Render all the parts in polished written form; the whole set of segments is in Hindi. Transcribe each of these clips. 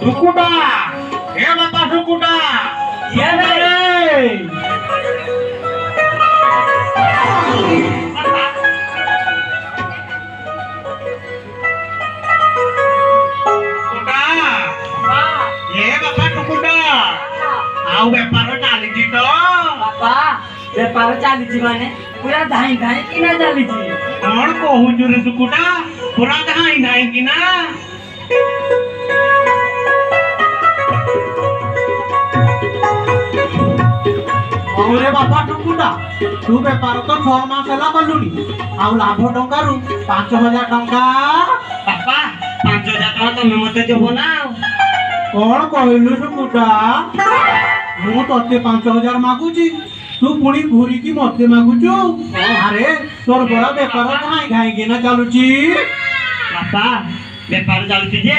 सुकुटा हे बापा सुकुटा ये रे आउ बेपार चली तो बापा बेपार चली माने पूरा धाई धाई कि ना चली कौन कहू रे सुकुटा पूरा धाई धाई कि ना अरे बापा टुकुटा तू बेपार तो 6 मास है कलुनी आउ लाभ टंकार 5000 टंका बापा 5000 टंका तुम मत देव ना कौन कहलु टुकुटा मु तते 5000 मागुची तू पुणी घूरी की मते मागुचु अरे तोर बड़ा बेपार घाई घाई के ना चलुची बापा बेपार चलुची जे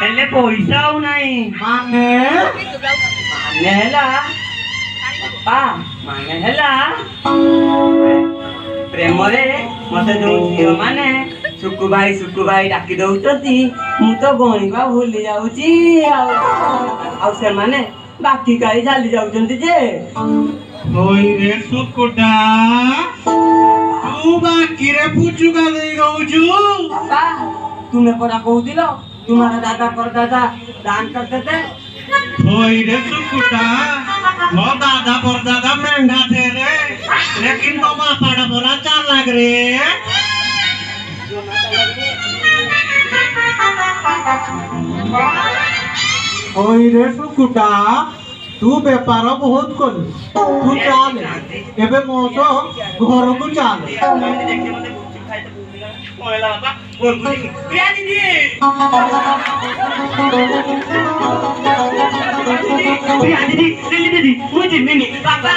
हेले पैसा आउ नाही माने हेला बापा माने हेला प्रेम रे मते जो झियो माने सुकु भाई डाकी दउचती मु तो गणिबा भूली जाउची आ से माने बाकी काई चाली जाउचंती जे ओई रे सुकुटा तू बाकी रे पुचुका देई गउचु बापा तुम्हें परा कहूतिलो तुम्हारा दादा पर दादा दान करते थे ओई रे सुकुटा मो दादा पर दादा महंगा थे रे लेकिन तो बापाड़ा बोला 4 लाख रे ओई रे सुकुटा तू बेपार बहुत कर तू चल एबे मोसो घर को चल ओला बापा बोल बुझी प्रिया दीदी प्रिया दीदी मुझे नहीं पापा